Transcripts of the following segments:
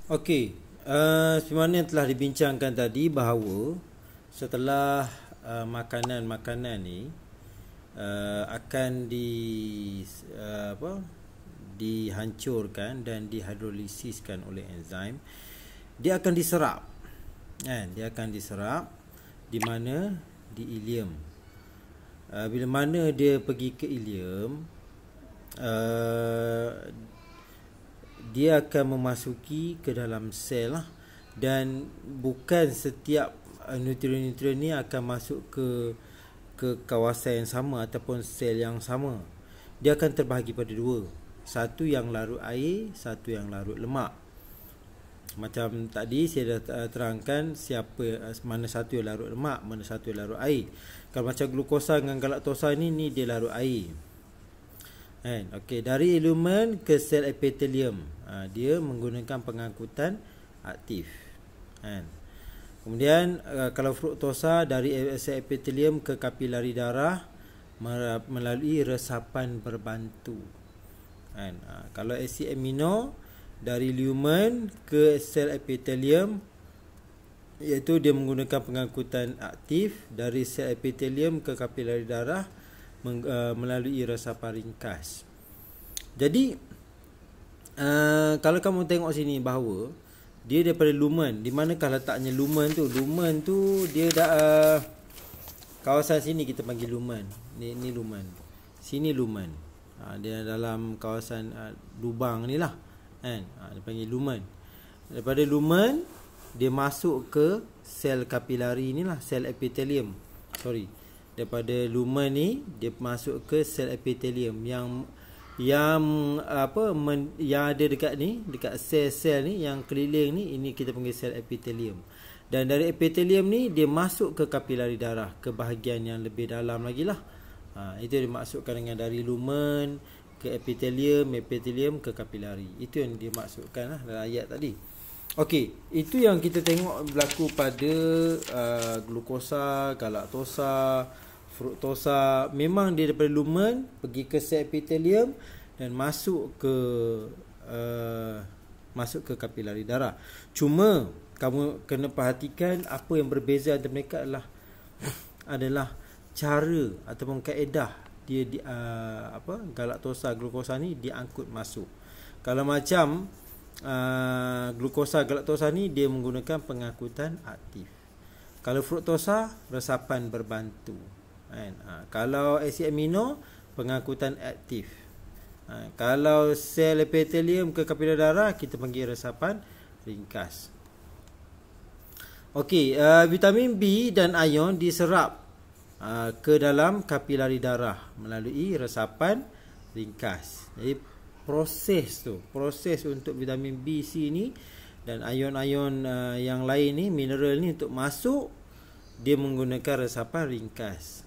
Okey, seperti mana yang telah dibincangkan tadi bahawa setelah makanan-makanan ni akan dihancurkan dan dihidrolisiskan oleh enzim, dia akan diserap. Dia akan diserap di mana? Di ileum. Bila mana dia pergi ke ileum, dia akan memasuki ke dalam sel lah, dan bukan setiap nutrien-nutrien ni akan masuk ke kawasan yang sama ataupun sel yang sama. Dia akan terbahagi pada dua. Satu yang larut air, satu yang larut lemak. Macam tadi saya dah terangkan mana satu yang larut lemak, mana satu yang larut air. Kalau macam glukosa dengan galaktosa ni dia larut air. Okey, dari ilumen ke sel epitelium, dia menggunakan pengangkutan aktif. Kemudian kalau fruktosa dari sel epitelium ke kapilari darah melalui resapan berbantu. Kalau asid amino dari lumen ke sel epitelium, iaitu dia menggunakan pengangkutan aktif dari sel epitelium ke kapilari darah melalui resapan ringkas. Jadi kalau kamu tengok sini bahawa dia daripada lumen, di manakah letaknya lumen tu? Lumen tu dia dah kawasan sini kita panggil lumen. Ni lumen. Sini lumen. Dia dalam kawasan lubang ni lah. Dia panggil lumen. Daripada lumen dia masuk ke sel kapilari ni lah, sel epitelium. Daripada lumen ni dia masuk ke sel epitelium yang ada dekat ni, dekat sel-sel ni yang keliling ni, ini kita panggil sel epitelium. Dan dari epitelium ni dia masuk ke kapilari darah, ke bahagian yang lebih dalam lagi lah. Itu dimaksudkan dengan dari lumen ke epitelium ke kapilari. Itu yang dimaksudkan lah dalam ayat tadi. Okey, itu yang kita tengok berlaku pada glukosa, galaktosa, fruktosa. Memang dia daripada lumen pergi ke sel epitelium dan masuk ke kapilari darah. Cuma kamu kena perhatikan apa yang berbeza antara mereka adalah cara ataupun kaedah dia galaktosa, glukosa ni diangkut masuk. Kalau macam glukosa, galaktosa ni dia menggunakan pengangkutan aktif. Kalau fruktosa, resapan berbantu. Kalau asid amino, pengangkutan aktif. Kalau sel epitelium ke kapilari darah, kita panggil resapan ringkas. Okey, vitamin B dan ion diserap ke dalam kapilari darah melalui resapan ringkas. Jadi proses untuk vitamin B, C ni dan ion-ion yang lain ni, mineral ni untuk masuk, dia menggunakan resapan ringkas.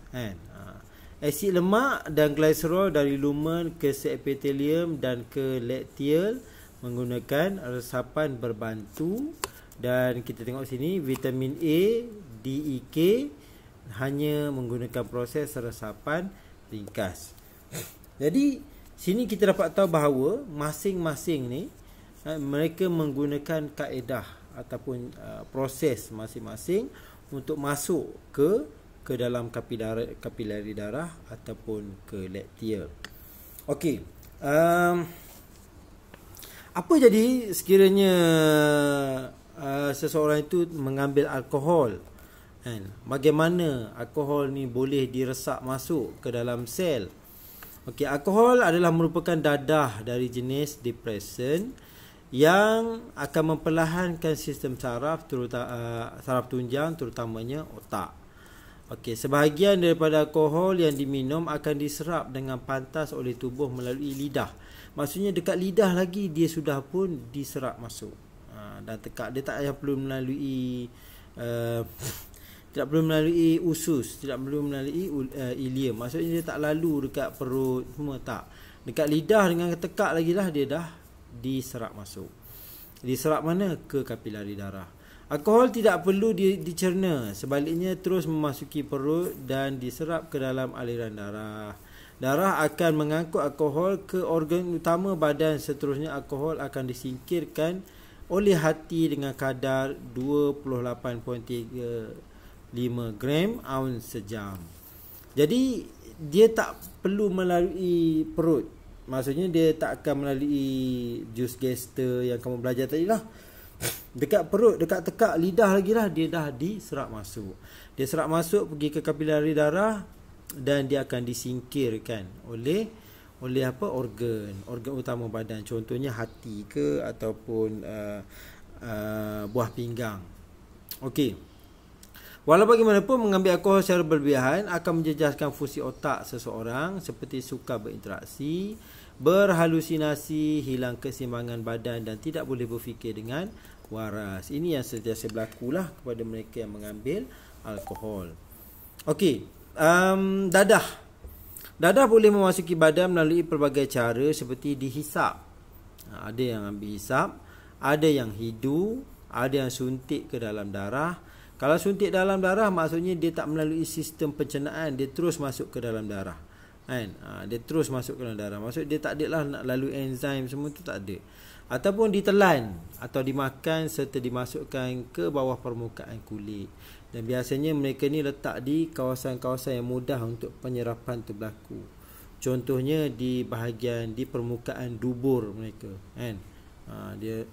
Asid lemak dan glycerol dari lumen ke sel epitelium dan ke lakteal menggunakan resapan berbantu. Dan kita tengok sini vitamin A, D, E, K hanya menggunakan proses resapan ringkas. Jadi sini kita dapat tahu bahawa masing-masing ni mereka menggunakan kaedah ataupun proses masing-masing untuk masuk ke dalam kapilari darah ataupun ke lakteal. Okey, apa jadi sekiranya seseorang itu mengambil alkohol? Bagaimana alkohol ni boleh diresap masuk ke dalam sel? Okey, alkohol adalah merupakan dadah dari jenis depresan yang akan memperlahankan sistem saraf, saraf tunjang, terutamanya otak. Okey, sebahagian daripada alkohol yang diminum akan diserap dengan pantas oleh tubuh melalui lidah. Maksudnya dekat lidah lagi dia sudah pun diserap masuk. Dan tekak dia tak payah perlu melalui usus, tidak perlu melalui ileum. Maksudnya dia tak lalu dekat perut semua, tak. Dekat lidah dengan tekak lagi lah dia dah diserap masuk. Diserap mana? Ke kapilari darah. Alkohol tidak perlu dicerna, sebaliknya terus memasuki perut dan diserap ke dalam aliran darah. Darah akan mengangkut alkohol ke organ utama badan, seterusnya alkohol akan disingkirkan oleh hati dengan kadar 28.35 gram ounce sejam. Jadi dia tak perlu melalui perut. Maksudnya dia tak akan melalui jus gester yang kamu belajar tadi lah. Dekat perut, dekat tekak lidah lagi lah, dia dah diserap masuk. Dia serap masuk pergi ke kapilari darah dan dia akan disingkirkan oleh organ utama badan, contohnya hati ke ataupun buah pinggang. Okey. Walau bagaimanapun, mengambil alkohol secara berlebihan akan menjejaskan fungsi otak seseorang seperti sukar berinteraksi, berhalusinasi, hilang keseimbangan badan dan tidak boleh berfikir dengan waras. Ini yang sentiasa berlakulah kepada mereka yang mengambil alkohol. Okey, dadah boleh memasuki badan melalui pelbagai cara seperti dihisap. Ada yang ambil hisap, ada yang hidu, ada yang suntik ke dalam darah. Kalau suntik dalam darah, maksudnya dia tak melalui sistem pencernaan, dia terus masuk ke dalam darah. Kan? Dia terus masuk ke dalam darah. Maksud dia tak adalah nak lalui enzim semua tu, tak ada. Ataupun ditelan atau dimakan serta dimasukkan ke bawah permukaan kulit. Dan biasanya mereka ni letak di kawasan-kawasan yang mudah untuk penyerapan tu berlaku. Contohnya di bahagian di permukaan dubur mereka, kan? Dia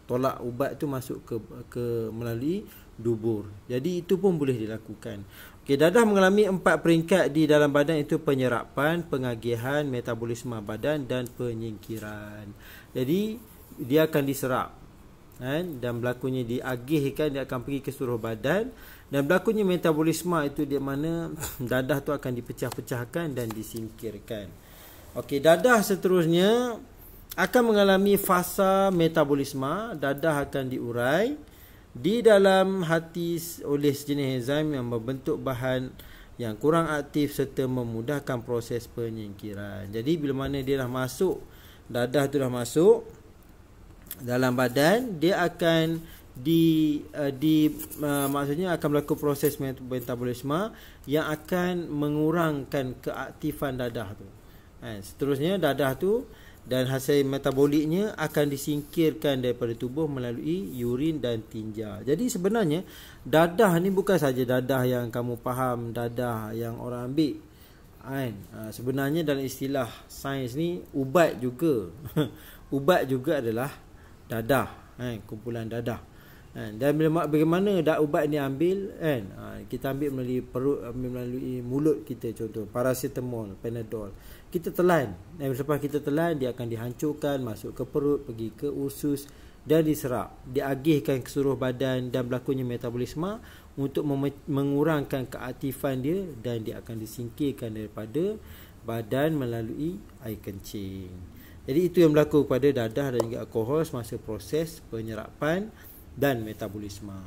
tolak ubat tu masuk ke melalui dubur. Jadi itu pun boleh dilakukan. Okey, dadah mengalami 4 peringkat di dalam badan, itu penyerapan, pengagihan, metabolisme badan dan penyingkiran. Jadi dia akan diserap, kan? Dan berlakunya diagihkan, dia akan pergi ke seluruh badan. Dan berlakunya metabolisme, itu di mana dadah tu akan dipecah-pecahkan dan disingkirkan. Okey, dadah seterusnya akan mengalami fasa metabolisme. Dadah akan diurai di dalam hati oleh sejenis enzim yang membentuk bahan yang kurang aktif serta memudahkan proses penyingkiran. Jadi bila mana dia dah masuk, dadah tu dah masuk dalam badan, dia akan maksudnya akan berlaku proses metabolisme yang akan mengurangkan keaktifan dadah tu. Seterusnya dadah tu dan hasil metaboliknya akan disingkirkan daripada tubuh melalui urin dan tinja. Jadi sebenarnya dadah ni bukan saja dadah yang kamu faham, dadah yang orang ambil, kan? Sebenarnya dalam istilah sains ni, ubat juga ubat juga adalah dadah, kan? Kumpulan dadah, kan? Dan bagaimana ubat ni ambil, kan? Kita ambil melalui perut, ambil melalui mulut kita, contoh paracetamol, panadol. Kita telan, dan selepas kita telan, dia akan dihancurkan, masuk ke perut, pergi ke usus dan diserap, diagihkan ke seluruh badan dan berlakunya metabolisme untuk mengurangkan keaktifan dia, dan dia akan disingkirkan daripada badan melalui air kencing. Jadi itu yang berlaku pada dadah dan juga alkohol semasa proses penyerapan dan metabolisme.